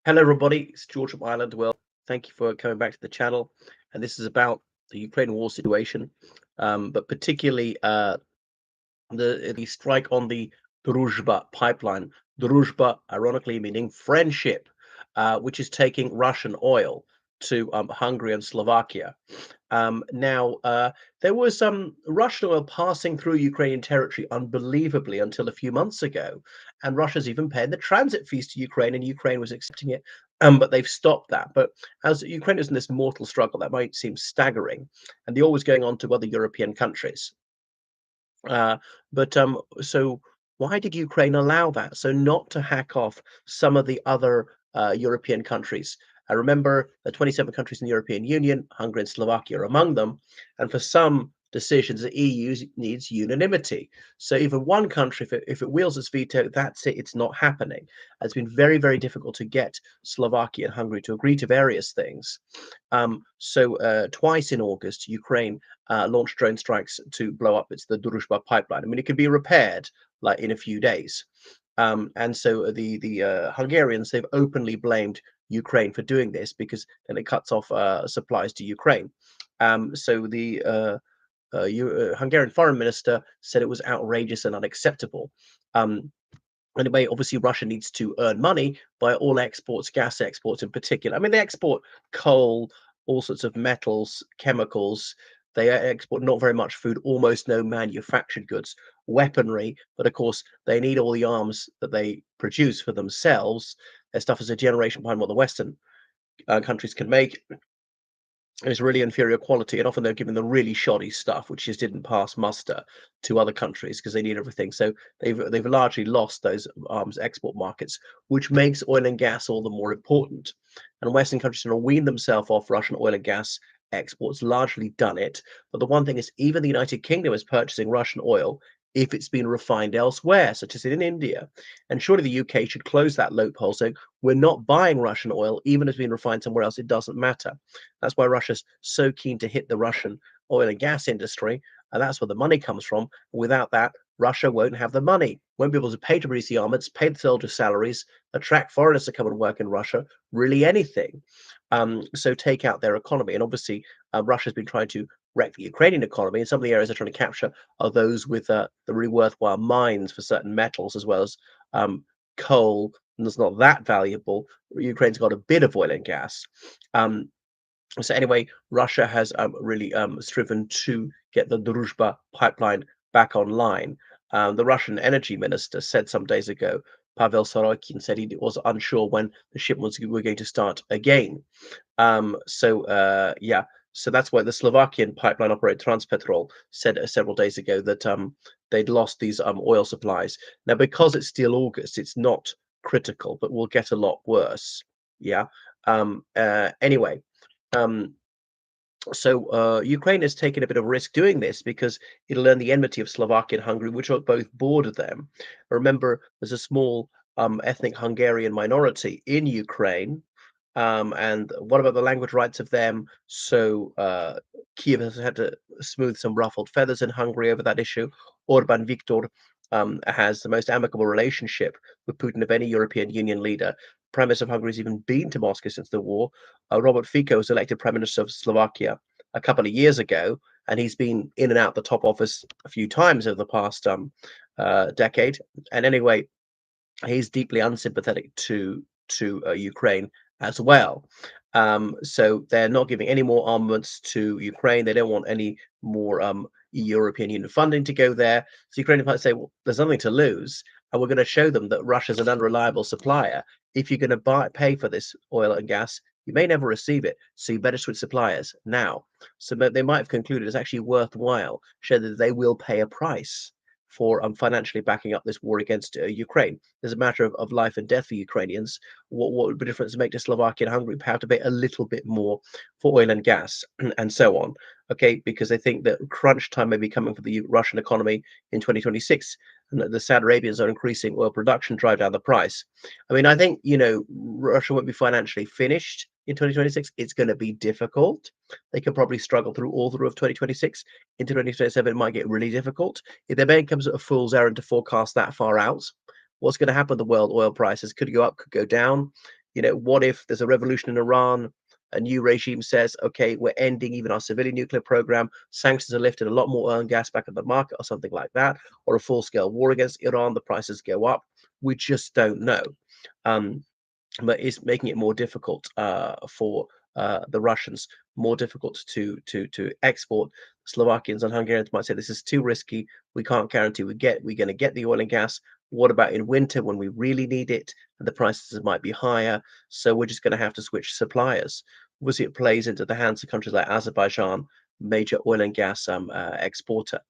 Hello, everybody. It's George from Ireland. Well, thank you for coming back to the channel. And this is about the Ukraine war situation, but particularly the strike on the Druzhba pipeline. Druzhba, ironically meaning friendship, which is taking Russian oil to Hungary and Slovakia. Now, there was some Russian oil passing through Ukrainian territory unbelievably until a few months ago, and Russia's even paid the transit fees to Ukraine, and Ukraine was accepting it. But they've stopped that. But as Ukraine is in this mortal struggle, that might seem staggering, and they're always going on to other European countries. Uh, but why did Ukraine allow that? So not to hack off some of the other European countries. I remember the 27 countries in the European Union, Hungary and Slovakia are among them, and for some decisions, the EU needs unanimity. So even one country, if it wields its veto, that's it. It's not happening. It's been very, very difficult to get Slovakia and Hungary to agree to various things. Twice in August, Ukraine launched drone strikes to blow up the Druzhba pipeline. I mean, it could be repaired like in a few days. And so the Hungarians, they've openly blamed Ukraine for doing this because then it cuts off supplies to Ukraine. The Hungarian foreign minister said it was outrageous and unacceptable. Um, Anyway, obviously, Russia needs to earn money by all exports, gas exports in particular. I mean, they export coal, all sorts of metals, chemicals. They export not very much food, almost no manufactured goods, weaponry. But of course, they need all the arms that they produce for themselves. Their stuff is a generation behind what the Western countries can make. It's really inferior quality, and often they're given the really shoddy stuff, which just didn't pass muster to other countries because they need everything. So they've largely lost those arms export markets, which makes oil and gas all the more important. And Western countries are wean themselves off Russian oil and gas exports, largely done it. But the one thing is, even the United Kingdom is purchasing Russian oil if it's been refined elsewhere, such as in India. And surely the UK should close that loophole, saying we're not buying Russian oil, even if it's been refined somewhere else. It doesn't matter. That's why Russia's so keen to hit the Russian oil and gas industry, and that's where the money comes from. Without that, Russia won't have the money, won't be able to pay to produce the armaments, pay the soldiers' salaries, attract foreigners to come and work in Russia, really anything. So take out their economy. And obviously, Russia's been trying to wreck the Ukrainian economy, and some of the areas they're trying to capture are those with the really worthwhile mines for certain metals, as well as coal, and it's not that valuable. Ukraine's got a bit of oil and gas. Um, so anyway, Russia has really striven to get the Druzhba pipeline back online. The Russian energy minister said some days ago, Pavel Sorokin said he was unsure when the shipments were going to start again. Yeah, so that's why the Slovakian pipeline operator Transpetrol said several days ago that they'd lost these oil supplies. Now, because it's still August, it's not critical, but will get a lot worse. Yeah. Anyway, um, Ukraine has taken a bit of risk doing this because it'll earn the enmity of Slovakia and Hungary, which are both border them. Remember, there's a small ethnic Hungarian minority in Ukraine. And what about the language rights of them? Kiev has had to smooth some ruffled feathers in Hungary over that issue. Orban Viktor has the most amicable relationship with Putin of any European Union leader. Prime Minister of Hungary has even been to Moscow since the war. Robert Fico was elected Prime Minister of Slovakia a couple of years ago, and he's been in and out the top office a few times over the past decade. And anyway, he's deeply unsympathetic to Ukraine as well. So they're not giving any more armaments to Ukraine. They don't want any more European Union funding to go there. So Ukrainian parties say, well, there's nothing to lose, and we're going to show them that Russia's an unreliable supplier. If you're going to pay for this oil and gas, you may never receive it, so you better switch suppliers now. So they might have concluded it's actually worthwhile, show that they will pay a price for financially backing up this war against Ukraine. There's a matter of life and death for Ukrainians. What would be difference to make to Slovakia and Hungary have to pay a little bit more for oil and gas and so on? Okay, because they think that crunch time may be coming for the Russian economy in 2026, and that the Saudi Arabians are increasing oil production, drive down the price. I mean, I think Russia won't be financially finished in 2026. It's going to be difficult. They could probably struggle through all through of 2026. Into 2027, it might get really difficult. If their bank comes at a fool's errand to forecast that far out, what's going to happen with the world oil prices? Could go up, could go down. What if there's a revolution in Iran? A new regime says, okay, we're ending even our civilian nuclear program. Sanctions are lifted, a lot more oil and gas back at the market, or something like that, or a full scale war against Iran. The prices go up. We just don't know. Um, but it's making it more difficult for the Russians, more difficult to export. Slovakians and Hungarians might say this is too risky. We can't guarantee we're going to get the oil and gas. What about in winter when we really need it and the prices might be higher? So we're just going to have to switch suppliers. Obviously, it plays into the hands of countries like Azerbaijan, major oil and gas exporter.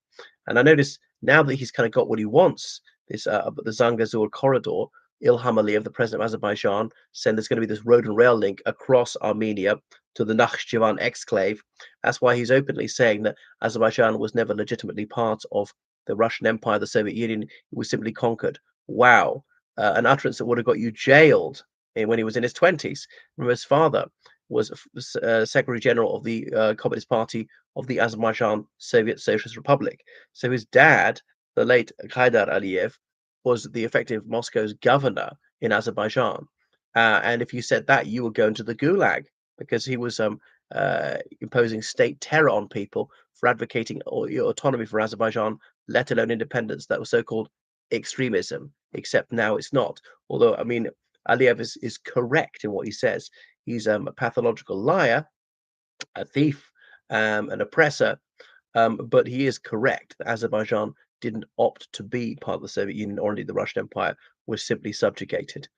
And I notice now that he's kind of got what he wants, this the Zangezur corridor, Ilham Aliyev, the president of Azerbaijan, said there's going to be this road and rail link across Armenia to the Nakhchivan exclave. That's why he's openly saying that Azerbaijan was never legitimately part of the Russian Empire, the Soviet Union. It was simply conquered. Wow. An utterance that would have got you jailed when he was in his 20s. Remember, his father was Secretary General of the Communist Party of the Azerbaijan Soviet Socialist Republic. So his dad, the late Haidar Aliyev, was the effective Moscow's governor in Azerbaijan. And if you said that, you were going to the gulag because he was imposing state terror on people for advocating autonomy for Azerbaijan, let alone independence. That was so-called extremism, except now it's not. Although, I mean, Aliyev is correct in what he says. He's a pathological liar, a thief, an oppressor, but he is correct that Azerbaijan didn't opt to be part of the Soviet Union or indeed the Russian Empire, was simply subjugated.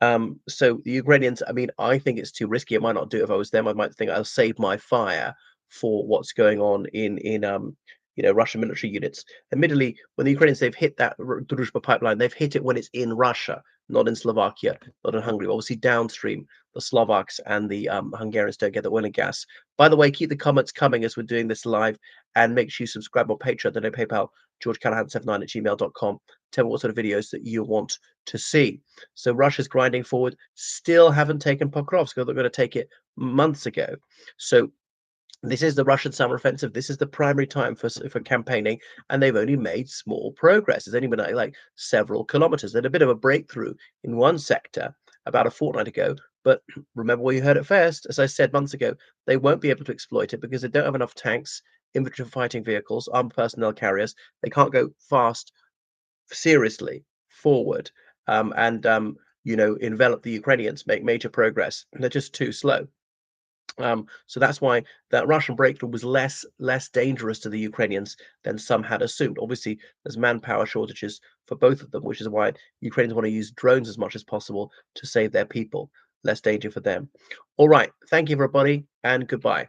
So the Ukrainians, I mean, I think it's too risky. I might not do it if I was them. I might think I'll save my fire for what's going on in Russian military units. Admittedly, when the Ukrainians they've hit that Druzhba pipeline, they've hit it when it's in Russia, not in Slovakia, not in Hungary. Obviously, downstream, the Slovaks and the Hungarians don't get the oil and gas. By the way, keep the comments coming as we're doing this live, and make sure you subscribe on Patreon. Don't know PayPal, georgecallahan79@gmail.com. Tell me what sort of videos that you want to see. So Russia's grinding forward, still haven't taken Pokrovsk. They're going to take it months ago. So this is the Russian summer offensive. This is the primary time for campaigning, and they've only made small progress. It's only been like several kilometers. They had a bit of a breakthrough in one sector about a fortnight ago. But remember where you heard it first. As I said months ago, they won't be able to exploit it because they don't have enough tanks, infantry fighting vehicles, armed personnel carriers. They can't go fast, seriously forward, and envelop the Ukrainians, make major progress. They're just too slow. So that's why that Russian breakthrough was less dangerous to the Ukrainians than some had assumed. Obviously, there's manpower shortages for both of them, which is why Ukrainians want to use drones as much as possible to save their people. Less danger for them. All right. Thank you, everybody, and goodbye.